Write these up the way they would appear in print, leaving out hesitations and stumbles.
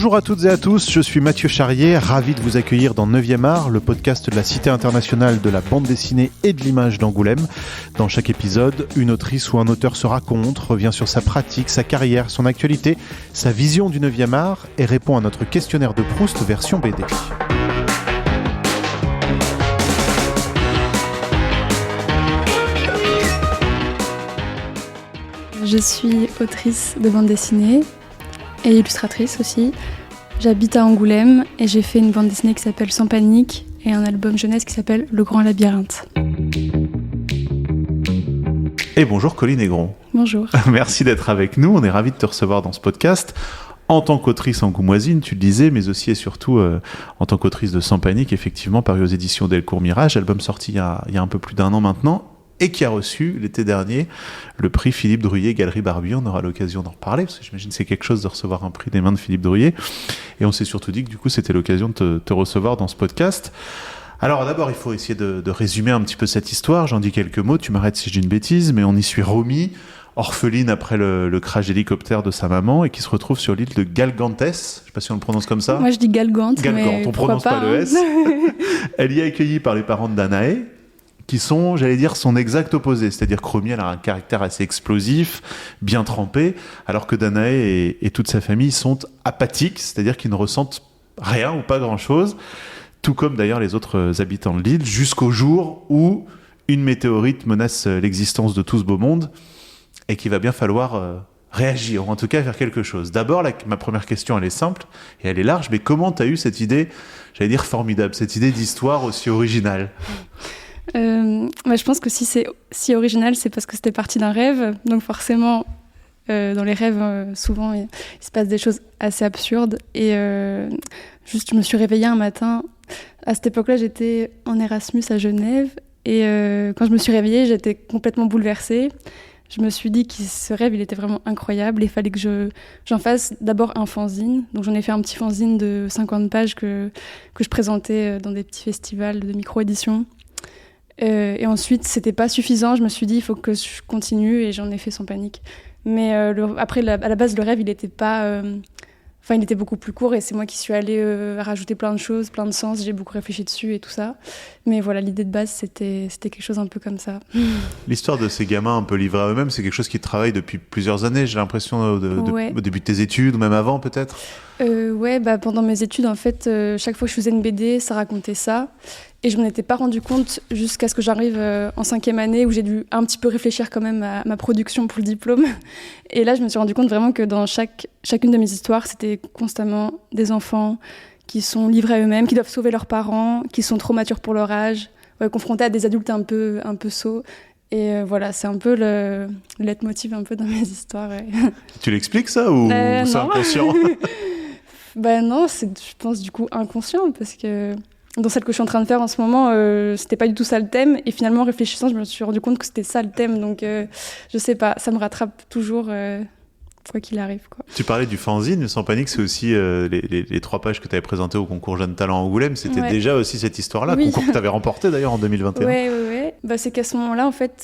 Bonjour à toutes et à tous, je suis Mathieu Charrier, ravi de vous accueillir dans 9e art, le podcast de la Cité internationale de la bande dessinée et de l'image d'Angoulême. Dans chaque épisode, une autrice ou un auteur se raconte, revient sur sa pratique, sa carrière, son actualité, sa vision du 9e art et répond à notre questionnaire de Proust version BD. Je suis autrice de bande dessinée et illustratrice aussi. J'habite à Angoulême et j'ai fait une bande dessinée qui s'appelle Sans panique et un album jeunesse qui s'appelle Le Grand Labyrinthe. Et bonjour Colline Aigron. Bonjour. Merci d'être avec nous, on est ravis de te recevoir dans ce podcast. En tant qu'autrice angoumoisine, tu le disais, mais aussi et surtout en tant qu'autrice de Sans panique, effectivement, paru aux éditions Delcourt Mirage, album sorti il y a un peu plus d'1 an maintenant, et qui a reçu l'été dernier le prix Philippe Drouillet Galerie Barbier. On aura l'occasion d'en reparler, parce que j'imagine que c'est quelque chose de recevoir un prix des mains de Philippe Drouillet. Et on s'est surtout dit que du coup, c'était l'occasion de te recevoir dans ce podcast. Alors d'abord, il faut essayer de résumer un petit peu cette histoire. J'en dis quelques mots, tu m'arrêtes si je dis une bêtise, mais on y suit Romy, orpheline après le crash d'hélicoptère de sa maman, et qui se retrouve sur l'île de Galgantes. Je ne sais pas si on le prononce comme ça. Moi, je dis Galgante, mais on prononce pas le S. Elle y est accueillie par les parents de Danae, qui sont, j'allais dire, son exact opposé. C'est-à-dire que Romy, elle a un caractère assez explosif, bien trempé, alors que Danae et toute sa famille sont apathiques, c'est-à-dire qu'ils ne ressentent rien ou pas grand-chose, tout comme d'ailleurs les autres habitants de l'île, jusqu'au jour où une météorite menace l'existence de tout ce beau monde et qu'il va bien falloir réagir, ou en tout cas faire quelque chose. D'abord, ma première question, elle est simple et elle est large, mais comment tu as eu cette idée, j'allais dire formidable, cette idée d'histoire aussi originale ? Je pense que si c'est si original, c'est parce que c'était parti d'un rêve. Donc forcément, dans les rêves, souvent, il se passe des choses assez absurdes. Et juste, je me suis réveillée un matin. À cette époque-là, j'étais en Erasmus à Genève. Et quand je me suis réveillée, j'étais complètement bouleversée. Je me suis dit que ce rêve, il était vraiment incroyable. Il fallait que j'en fasse d'abord un fanzine. Donc j'en ai fait un petit fanzine de 50 pages que je présentais dans des petits festivals de micro-édition. Et ensuite, c'était pas suffisant. Je me suis dit, il faut que je continue, et j'en ai fait Sans panique. Mais après, à la base, le rêve, il était pas... il était beaucoup plus court, et c'est moi qui suis allée rajouter plein de choses, plein de sens. J'ai beaucoup réfléchi dessus et tout ça. Mais voilà, l'idée de base, c'était quelque chose un peu comme ça. L'histoire de ces gamins un peu livrés à eux-mêmes, c'est quelque chose qui travaille depuis plusieurs années, j'ai l'impression, Ouais. au début de tes études, ou même avant peut-être. Pendant mes études, en fait, chaque fois que je faisais une BD, ça racontait ça. Et je m'en étais pas rendu compte jusqu'à ce que j'arrive en 5e année, où j'ai dû un petit peu réfléchir quand même à ma production pour le diplôme. Et là, je me suis rendu compte vraiment que dans chacune de mes histoires, c'était constamment des enfants qui sont livrés à eux-mêmes, qui doivent sauver leurs parents, qui sont trop matures pour leur âge, confrontés à des adultes un peu sots. Et voilà, c'est un peu le leitmotiv un peu dans mes histoires. Ouais. Tu l'expliques ça, ou c'est non. inconscient? Non, c'est, je pense, du coup inconscient, parce que dans celle que je suis en train de faire en ce moment, c'était pas du tout ça le thème. Et finalement, en réfléchissant, je me suis rendu compte que c'était ça le thème. Donc, je sais pas, ça me rattrape toujours, quoi qu'il arrive, quoi. Tu parlais du fanzine, Sans panique, c'est aussi les 3 pages que tu avais présentées au concours Jeunes Talents à Angoulême. C'était déjà aussi cette histoire-là, oui. Concours que tu avais remporté d'ailleurs en 2021. Ouais. C'est qu'à ce moment-là, en fait,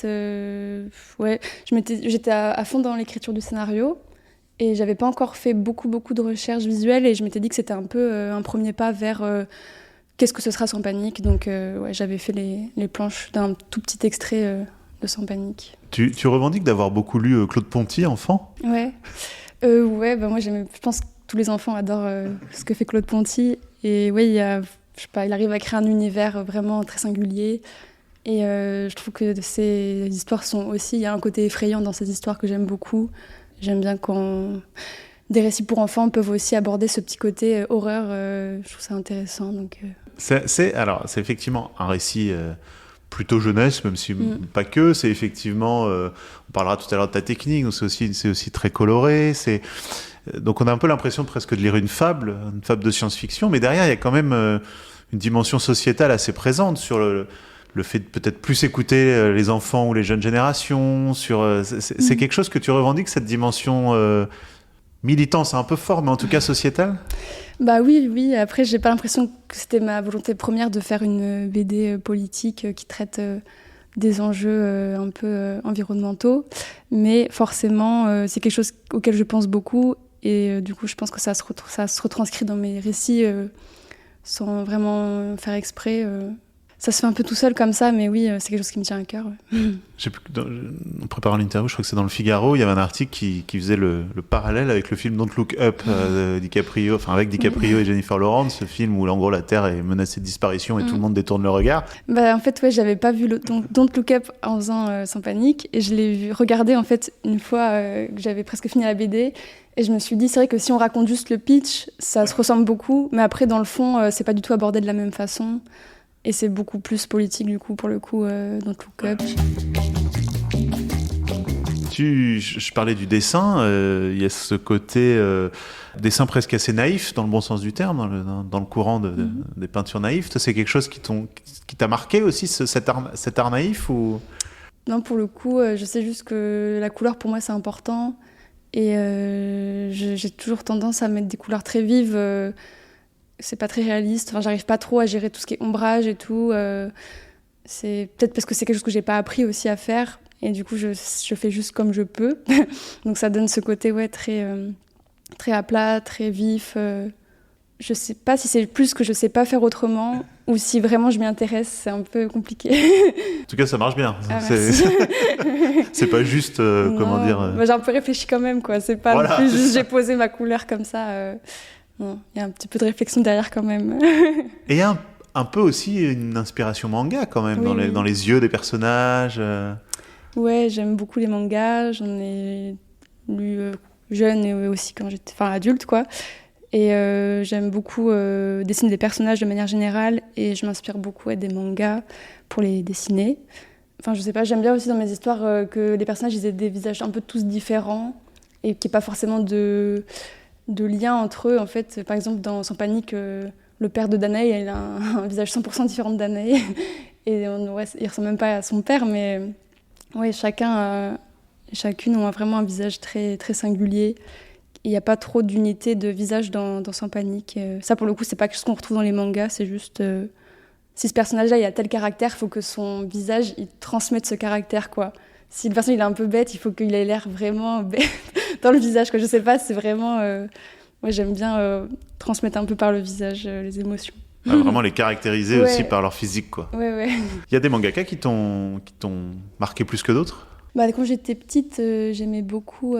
j'étais à fond dans l'écriture du scénario. Et j'avais pas encore fait beaucoup de recherches visuelles, et je m'étais dit que c'était un peu un premier pas vers qu'est-ce que ce sera Sans panique. Donc j'avais fait les planches d'un tout petit extrait de Sans panique. Tu revendiques d'avoir beaucoup lu Claude Ponty, enfant ? Ouais. Moi je pense que tous les enfants adorent ce que fait Claude Ponty. Et il arrive à créer un univers vraiment très singulier. Et je trouve que ces histoires il y a un côté effrayant dans ces histoires que j'aime beaucoup. J'aime bien quand des récits pour enfants peuvent aussi aborder ce petit côté horreur. Je trouve ça intéressant. Donc, C'est effectivement un récit plutôt jeunesse, même si pas que. C'est effectivement, on parlera tout à l'heure de ta technique, donc c'est aussi très coloré. Donc on a un peu l'impression presque de lire une fable de science-fiction, mais derrière il y a quand même une dimension sociétale assez présente sur le fait de peut-être plus écouter les enfants ou les jeunes générations. C'est quelque chose que tu revendiques, cette dimension militante, c'est un peu fort, mais en tout cas sociétale ? Oui. Après, j'ai pas l'impression que c'était ma volonté première de faire une BD politique qui traite des enjeux un peu environnementaux. Mais forcément, c'est quelque chose auquel je pense beaucoup. Et du coup, je pense que ça se retranscrit dans mes récits sans vraiment faire exprès. Ça se fait un peu tout seul comme ça, mais oui, c'est quelque chose qui me tient à cœur. Ouais. En préparant l'interview, je crois que c'est dans le Figaro, il y avait un article qui faisait le parallèle avec le film Don't Look Up de DiCaprio, enfin avec DiCaprio et Jennifer Lawrence, ce film où en gros la Terre est menacée de disparition et tout le monde détourne le regard. Bah, en fait, ouais, j'avais pas vu Don't Look Up en faisant Sans Panique, et je l'ai regardé en fait une fois que j'avais presque fini la BD. Et je me suis dit, c'est vrai que si on raconte juste le pitch, ça se ressemble beaucoup, mais après, dans le fond, c'est pas du tout abordé de la même façon. Et c'est beaucoup plus politique, du coup, pour le coup, Don't Look Up. Je parlais du dessin, il y a ce côté dessin presque assez naïf, dans le bon sens du terme, dans le courant des peintures naïves. C'est quelque chose qui t'a marqué aussi, cet art naïf ou... Non, pour le coup, je sais juste que la couleur, pour moi, c'est important. Et j'ai toujours tendance à mettre des couleurs très vives. C'est pas très réaliste. Enfin, j'arrive pas trop à gérer tout ce qui est ombrage et tout. C'est peut-être parce que c'est quelque chose que j'ai pas appris aussi à faire. Et du coup, je fais juste comme je peux. Donc ça donne ce côté très à plat, très vif. Je sais pas si c'est plus que je sais pas faire autrement ou si vraiment je m'y intéresse. C'est un peu compliqué. En tout cas, ça marche bien. Ah, c'est pas juste, comment dire... J'ai un peu réfléchi quand même, quoi. C'est pas non plus juste j'ai posé ma couleur comme ça. Non, il y a un petit peu de réflexion derrière quand même. Et il y a un peu aussi une inspiration manga quand même, oui, dans les yeux des personnages. Ouais, j'aime beaucoup les mangas. J'en ai lu jeune et aussi quand j'étais adulte, quoi. Et j'aime beaucoup dessiner des personnages de manière générale et je m'inspire beaucoup des mangas pour les dessiner. Enfin, je sais pas, j'aime bien aussi dans mes histoires que les personnages ils aient des visages un peu tous différents et qu'il n'y ait pas forcément de lien entre eux. En fait, par exemple, dans Sans Panique, le père de Danae, il a un visage 100% différent de Danae et il ressemble même pas à son père, mais ouais, chacune ont vraiment un visage très, très singulier. Il n'y a pas trop d'unité de visage dans Sans Panique. Ça, pour le coup, c'est pas quelque chose qu'on retrouve dans les mangas, c'est juste... si ce personnage-là, il a tel caractère, il faut que son visage, il transmette ce caractère, quoi. Si le personnage, il est un peu bête, il faut qu'il ait l'air vraiment bête dans le visage, quoi. Je sais pas, c'est vraiment... Moi, j'aime bien transmettre un peu par le visage les émotions. Ah, vraiment les caractériser aussi par leur physique, quoi. Ouais. Il y a des mangaka qui t'ont marqué plus que d'autres ? Quand j'étais petite, j'aimais beaucoup...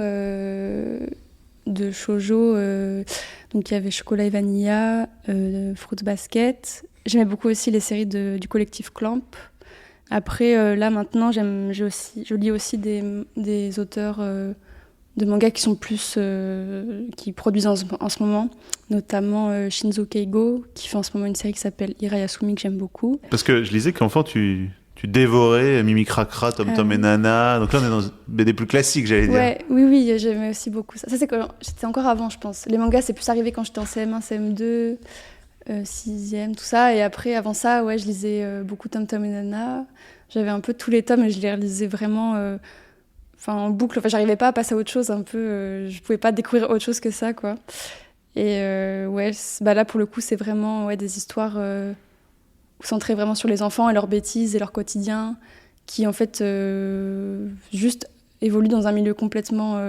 de shoujo, donc il y avait Chocolat et Vanilla, Fruits Basket. J'aimais beaucoup aussi les séries du collectif Clamp. Après, là maintenant, je lis aussi des auteurs de mangas qui sont plus, qui produisent en ce moment, notamment Shinzo Keigo, qui fait en ce moment une série qui s'appelle Hirayasumi que j'aime beaucoup. Parce que je lisais qu'enfant tu dévorais Mimi Cracra, Tom Tom et Nana. Donc là, on est dans des plus classiques, j'allais dire. Oui, j'aimais aussi beaucoup ça. Ça, c'était encore avant, je pense. Les mangas, c'est plus arrivé quand j'étais en CM1, CM2, 6e, tout ça. Et après, avant ça, je lisais beaucoup Tom Tom et Nana. J'avais un peu tous les tomes et je les relisais vraiment en boucle. Enfin, j'arrivais pas à passer à autre chose un peu. Je pouvais pas découvrir autre chose que ça, quoi. Et là, pour le coup, c'est vraiment des histoires... centré vraiment sur les enfants et leurs bêtises et leur quotidien, qui en fait juste évoluent dans un milieu complètement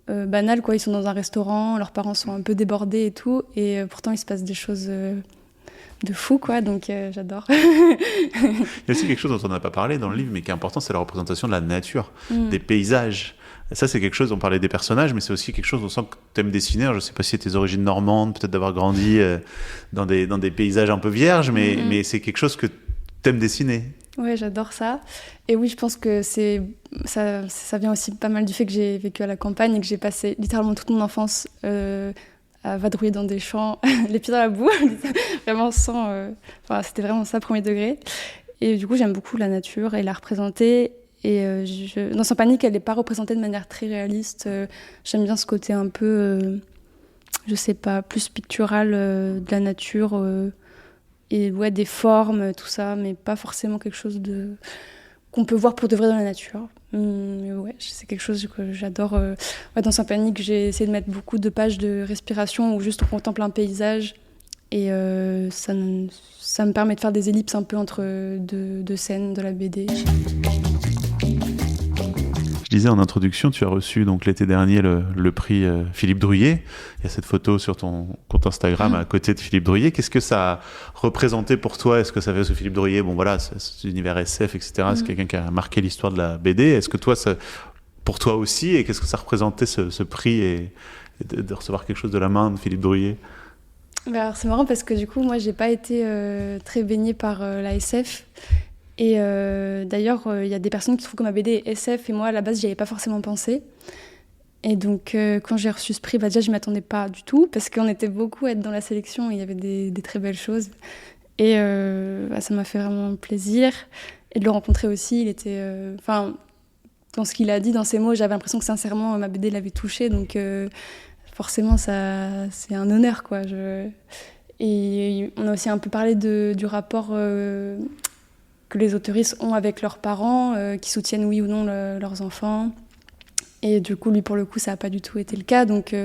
banal, quoi. Ils sont dans un restaurant, leurs parents sont un peu débordés et tout, et pourtant il se passe des choses de fou, quoi, donc j'adore. Il y a aussi quelque chose dont on n'a pas parlé dans le livre, mais qui est important, c'est la représentation de la nature, des paysages. Et ça, c'est quelque chose, on parlait des personnages, mais c'est aussi quelque chose, on sent que tu aimes dessiner. Alors, je ne sais pas si c'est tes origines normandes, peut-être d'avoir grandi dans des paysages un peu vierges, mais c'est quelque chose que tu aimes dessiner. Oui, j'adore ça. Et oui, je pense que ça vient aussi pas mal du fait que j'ai vécu à la campagne et que j'ai passé littéralement toute mon enfance à vadrouiller dans des champs, les pieds dans la boue, vraiment c'était vraiment ça, premier degré. Et du coup, j'aime beaucoup la nature et la représenter. Et dans Sans Panique, elle n'est pas représentée de manière très réaliste. J'aime bien ce côté un peu, je sais pas, plus pictural de la nature et des formes, tout ça, mais pas forcément quelque chose qu'on peut voir pour de vrai dans la nature. C'est quelque chose que j'adore. Dans Sans Panique, j'ai essayé de mettre beaucoup de pages de respiration où juste on contemple un paysage et ça me permet de faire des ellipses un peu entre deux scènes de la BD. Je disais en introduction, tu as reçu donc l'été dernier le prix Philippe Drouillet. Il y a cette photo sur ton compte Instagram à côté de Philippe Drouillet. Qu'est-ce que ça a représenté pour toi? Est-ce que ça fait ce Philippe Drouillet, bon voilà, c'est l'univers SF, etc. C'est quelqu'un qui a marqué l'histoire de la BD. Est-ce que toi, pour toi aussi, et qu'est-ce que ça représentait ce prix et de recevoir quelque chose de la main de Philippe Drouillet? Alors, c'est marrant parce que du coup, moi, j'ai pas été très baignée par la SF. Et d'ailleurs, il y a des personnes qui trouvent que ma BD est SF et moi, à la base, j'y avais pas forcément pensé. Et donc, quand j'ai reçu ce prix, déjà, je m'y attendais pas du tout parce qu'on était beaucoup à être dans la sélection et il y avait des très belles choses. Et ça m'a fait vraiment plaisir. Et de le rencontrer aussi, il était... dans ce qu'il a dit, dans ses mots, j'avais l'impression que sincèrement, ma BD l'avait touché. Donc, forcément, c'est un honneur, quoi. Et on a aussi un peu parlé du rapport... que les autoristes ont avec leurs parents, qui soutiennent oui ou non leurs enfants. Et du coup, lui, pour le coup, ça n'a pas du tout été le cas. Donc,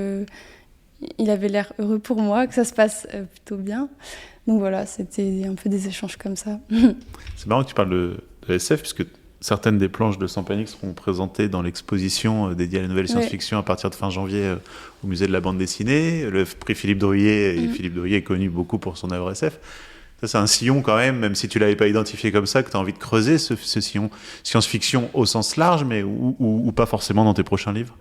il avait l'air heureux pour moi, que ça se passe plutôt bien. Donc voilà, c'était un peu des échanges comme ça. C'est marrant que tu parles de SF, puisque certaines des planches de Sans Panique seront présentées dans l'exposition dédiée à la nouvelle science-fiction à partir de fin janvier au musée de la bande dessinée. Le prix Philippe Drouillet, et Philippe Drouillet est connu beaucoup pour son œuvre SF. Ça, c'est un sillon quand même si tu ne l'avais pas identifié comme ça, que tu as envie de creuser, ce sillon science-fiction au sens large, mais ou pas forcément dans tes prochains livres.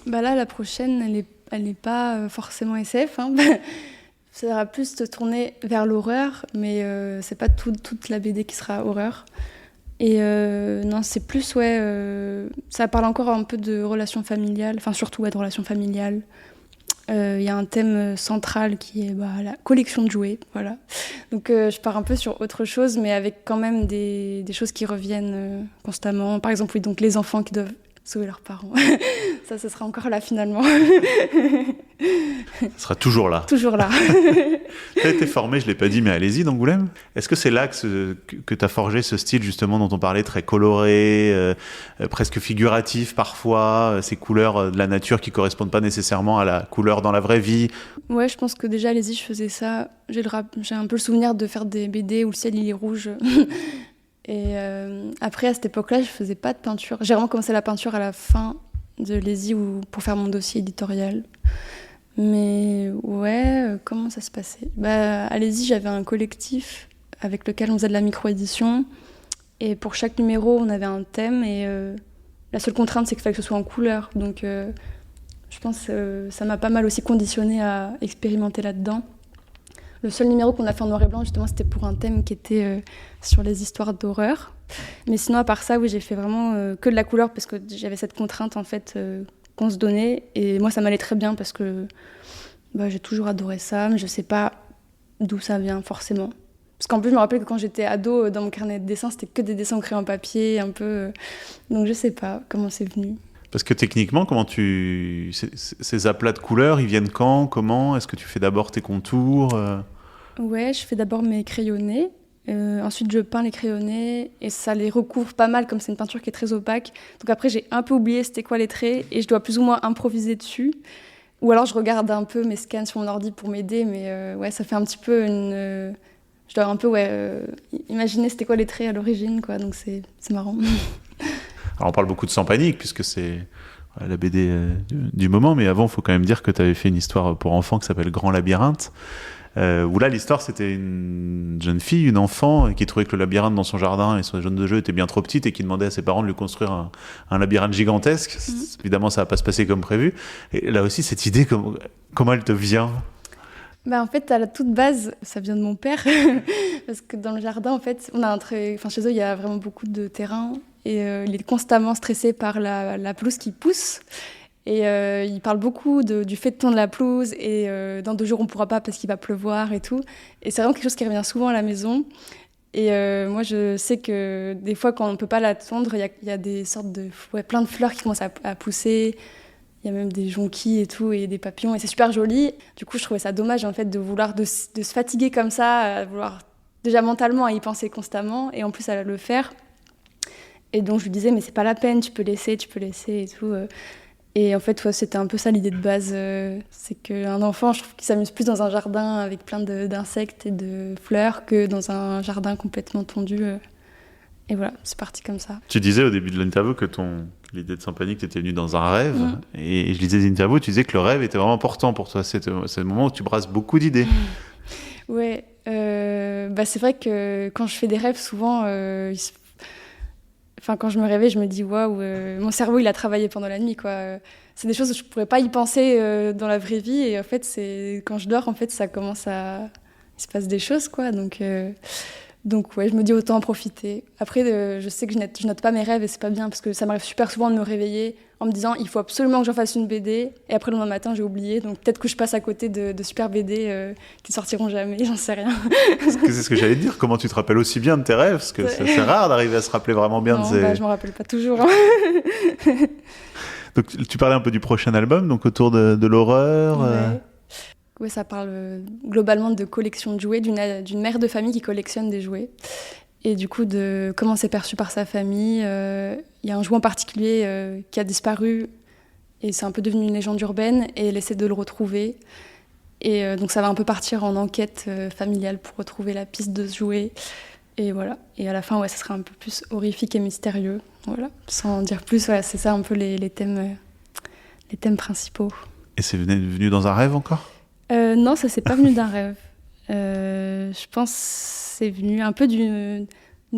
Là, la prochaine, elle est pas forcément SF. Hein. Ça va plus te tourner vers l'horreur, mais c'est pas toute la BD qui sera horreur. Et non, c'est plus, ça parle encore un peu de relations familiales, enfin surtout de relations familiales. Il y a un thème central qui est la collection de jouets, voilà. Donc je pars un peu sur autre chose, mais avec quand même des choses qui reviennent constamment. Par exemple, oui, donc les enfants qui doivent sauver leurs parents. Ça, ce sera encore là finalement. Ça sera toujours là. Toujours là. Tu as été formé, je ne l'ai pas dit, mais allez-y d'Angoulême. Est-ce que c'est là que tu as forgé ce style justement dont on parlait, très coloré, presque figuratif parfois, ces couleurs de la nature qui ne correspondent pas nécessairement à la couleur dans la vraie vie? Ouais, je pense que déjà, allez-y, je faisais ça. J'ai un peu le souvenir de faire des BD où le ciel il est rouge. Et après, à cette époque-là, je faisais pas de peinture. J'ai vraiment commencé la peinture à la fin de l'ESI pour faire mon dossier éditorial. Mais ouais, comment ça se passait? À l'ESI, j'avais un collectif avec lequel on faisait de la micro-édition. Et pour chaque numéro, on avait un thème. Et la seule contrainte, c'est qu'il fallait que ce soit en couleur. Donc je pense que ça m'a pas mal aussi conditionnée à expérimenter là-dedans. Le seul numéro qu'on a fait en noir et blanc, justement, c'était pour un thème qui était sur les histoires d'horreur. Mais sinon, à part ça, oui, j'ai fait vraiment que de la couleur parce que j'avais cette contrainte, en fait, qu'on se donnait. Et moi, ça m'allait très bien parce que j'ai toujours adoré ça, mais je sais pas d'où ça vient, forcément. Parce qu'en plus, je me rappelle que quand j'étais ado, dans mon carnet de dessin, c'était que des dessins au crayon papier, un peu... Donc, je sais pas comment c'est venu. Parce que techniquement, ces aplats de couleurs, ils viennent quand? Comment? Est-ce que tu fais d'abord tes contours? Ouais, je fais d'abord mes crayonnés. Ensuite, je peins les crayonnés et ça les recouvre pas mal, comme c'est une peinture qui est très opaque. Donc après, j'ai un peu oublié c'était quoi les traits et je dois plus ou moins improviser dessus. Ou alors, je regarde un peu mes scans sur mon ordi pour m'aider, mais ça fait un petit peu je dois un peu imaginer c'était quoi les traits à l'origine, quoi. Donc c'est marrant. Alors on parle beaucoup de Sans Panique, puisque c'est la BD du moment, mais avant, il faut quand même dire que tu avais fait une histoire pour enfants qui s'appelle Grand Labyrinthe, où là, l'histoire, c'était une jeune fille, une enfant, qui trouvait que le labyrinthe dans son jardin et son zone de jeu était bien trop petite et qui demandait à ses parents de lui construire un labyrinthe gigantesque. Évidemment, ça va pas se passer comme prévu. Et là aussi, cette idée, comment elle te vient? En fait, à la toute base, ça vient de mon père. Parce que dans le jardin, en fait, chez eux, il y a vraiment beaucoup de terrain. Et il est constamment stressé par la pelouse qui pousse. Et il parle beaucoup du fait de tondre la pelouse. Et dans 2 jours, on ne pourra pas parce qu'il va pleuvoir et tout. Et c'est vraiment quelque chose qui revient souvent à la maison. Et moi, je sais que des fois, quand on ne peut pas la tondre, il y a des sortes plein de fleurs qui commencent à pousser. Il y a même des jonquilles et tout, et des papillons, et c'est super joli. Du coup, je trouvais ça dommage, en fait, de vouloir de se fatiguer comme ça, à vouloir déjà mentalement à y penser constamment, et en plus à le faire. Et donc, je lui disais, mais c'est pas la peine, tu peux laisser et tout. Et en fait, c'était un peu ça l'idée de base. C'est qu'un enfant, je trouve qu'il s'amuse plus dans un jardin avec plein d'insectes et de fleurs que dans un jardin complètement tondu. Et voilà, c'est parti comme ça. Tu disais au début de l'interview que l'idée de Sans Panique t'était venue dans un rêve. Et je lisais des interviews, tu disais que le rêve était vraiment important pour toi. C'est le moment où tu brasses beaucoup d'idées. Ouais, c'est vrai que quand je fais des rêves, souvent, quand je me réveille, je me dis waouh, mon cerveau il a travaillé pendant la nuit, quoi. C'est des choses où je pourrais pas y penser dans la vraie vie, et en fait, c'est quand je dors, en fait, ça commence il se passe des choses, quoi. Donc ouais, je me dis autant en profiter. Après, je sais que je note pas mes rêves et c'est pas bien parce que ça m'arrive super souvent de me réveiller en me disant il faut absolument que j'en fasse une BD et après le lendemain matin j'ai oublié. Donc peut-être que je passe à côté de super BD qui sortiront jamais, j'en sais rien. C'est ce que j'allais te dire. Comment tu te rappelles aussi bien de tes rêves? Parce que c'est rare d'arriver à se rappeler vraiment bien de ces... je m'en rappelle pas toujours. Hein. Donc tu parlais un peu du prochain album, donc autour de l'horreur. Ouais. Oui, ça parle globalement de collection de jouets, d'une mère de famille qui collectionne des jouets. Et du coup, de comment c'est perçu par sa famille. Il y a un jouet en particulier qui a disparu et c'est un peu devenu une légende urbaine et elle essaie de le retrouver. Et donc ça va un peu partir en enquête familiale pour retrouver la piste de ce jouet. Et voilà. Et à la fin, ouais, ça sera un peu plus horrifique et mystérieux. Voilà. Sans en dire plus, voilà, c'est ça un peu les thèmes principaux. Et c'est venu dans un rêve encore ? Non, ça c'est pas venu d'un rêve. Je pense que c'est venu un peu d'une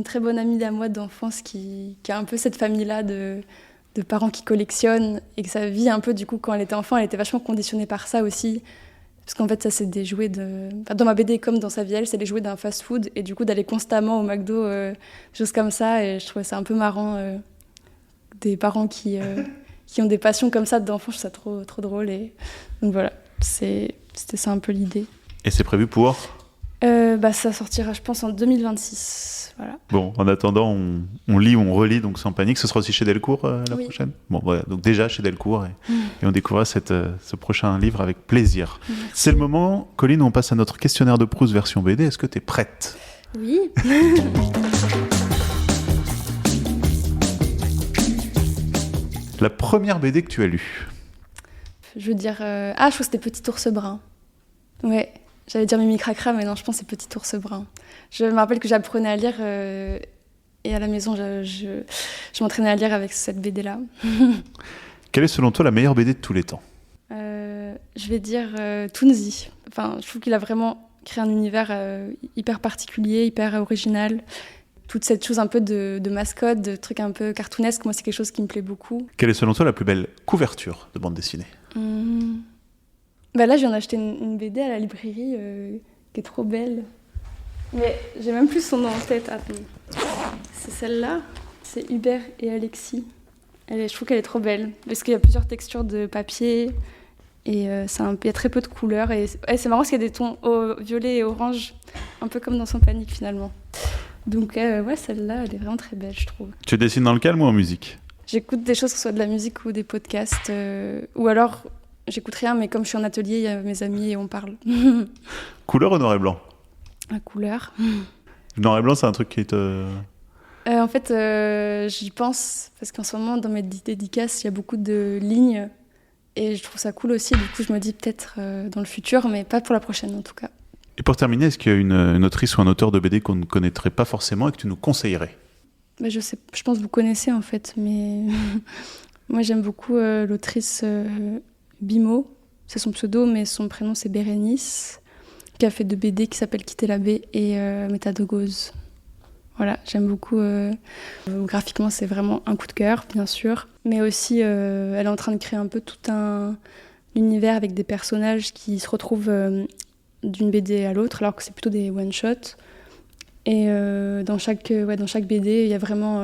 très bonne amie à moi d'enfance qui a un peu cette famille-là de parents qui collectionnent et que sa vie un peu du coup quand elle était enfant, elle était vachement conditionnée par ça aussi. Parce qu'en fait ça c'est des jouets dans ma BD comme dans sa vie elle, c'est les jouets d'un fast-food et du coup d'aller constamment au McDo, des choses comme ça et je trouvais ça un peu marrant des parents qui ont des passions comme ça d'enfants, je trouve ça trop, trop drôle et donc voilà, c'était ça un peu l'idée. Et c'est prévu pour ça sortira, je pense, en 2026. Voilà. Bon, en attendant, on lit ou on relit, donc Sans Panique. Ce sera aussi chez Delcourt la prochaine. Bon, voilà, donc déjà chez Delcourt. Et on découvrira ce prochain livre avec plaisir. Merci. C'est le moment, Colline, où on passe à notre questionnaire de Proust version BD. Est-ce que tu es prête ? Oui. La première BD que tu as lue ? Je veux dire... je crois que c'était Petit Ours Brun. Ouais. J'allais dire Mimi Cracra, mais non, je pense que c'est Petit Ours Brun. Je me rappelle que j'apprenais à lire et à la maison, je m'entraînais à lire avec cette BD-là. Quelle est selon toi la meilleure BD de tous les temps ? Je vais dire Toonzy. Enfin, je trouve qu'il a vraiment créé un univers hyper particulier, hyper original. Toute cette chose un peu de mascotte, de trucs un peu cartoonesques, moi c'est quelque chose qui me plaît beaucoup. Quelle est selon toi la plus belle couverture de bande dessinée ? Là, je viens d'acheter une BD à la librairie qui est trop belle. Mais j'ai même plus son nom en tête. Attends. C'est celle-là. C'est Hubert et Alexis. Je trouve qu'elle est trop belle. Parce qu'il y a plusieurs textures de papier. Et il y a très peu de couleurs. Et c'est marrant parce qu'il y a des tons violet et orange. Un peu comme dans Sans Panique, finalement. Donc, celle-là, elle est vraiment très belle, je trouve. Tu dessines dans le calme ou en musique ? J'écoute des choses, que ce soit de la musique ou des podcasts. Ou alors... J'écoute rien, mais comme je suis en atelier, il y a mes amis et on parle. Couleur ou noir et blanc ? La couleur. Noir et blanc, c'est un truc qui te... En fait, j'y pense, parce qu'en ce moment, dans mes dédicaces, il y a beaucoup de lignes. Et je trouve ça cool aussi. Du coup, je me dis peut-être dans le futur, mais pas pour la prochaine en tout cas. Et pour terminer, est-ce qu'il y a une autrice ou un auteur de BD qu'on ne connaîtrait pas forcément et que tu nous conseillerais ? Je pense que vous connaissez en fait, mais moi j'aime beaucoup l'autrice... Bimo, c'est son pseudo, mais son prénom c'est Bérénice, qui a fait 2 BD qui s'appellent Quitter la baie et Métadogose. Voilà, j'aime beaucoup. Graphiquement, c'est vraiment un coup de cœur, bien sûr. Mais aussi, elle est en train de créer un peu tout un univers avec des personnages qui se retrouvent d'une BD à l'autre, alors que c'est plutôt des one-shots. Et dans chaque BD, il y a vraiment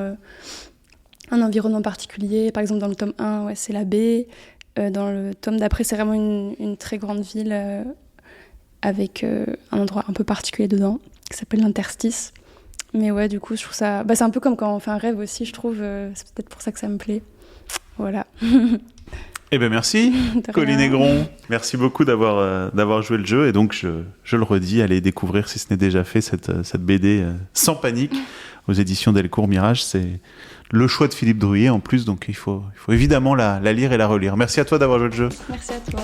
un environnement particulier. Par exemple, dans le tome 1, c'est la baie. Dans le tome d'après, c'est vraiment une très grande ville avec un endroit un peu particulier dedans, qui s'appelle l'Interstice. Mais ouais, du coup, je trouve ça... c'est un peu comme quand on fait un rêve aussi, je trouve. C'est peut-être pour ça que ça me plaît. Voilà. Eh bien, merci, Colline Aigron. Merci beaucoup d'avoir joué le jeu. Et donc, je le redis, allez découvrir, si ce n'est déjà fait, cette BD Sans Panique aux éditions Delcourt Mirage. C'est le choix de Philippe Drouillet en plus, donc il faut évidemment la lire et la relire. Merci à toi d'avoir joué le jeu. Merci à toi.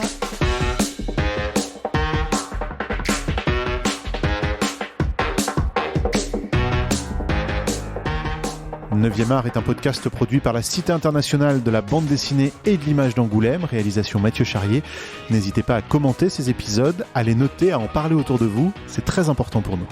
9e art est un podcast produit par la Cité internationale de la bande dessinée et de l'image d'Angoulême, réalisation Mathieu Charrier. N'hésitez pas à commenter ces épisodes, à les noter, à en parler autour de vous, c'est très important pour nous.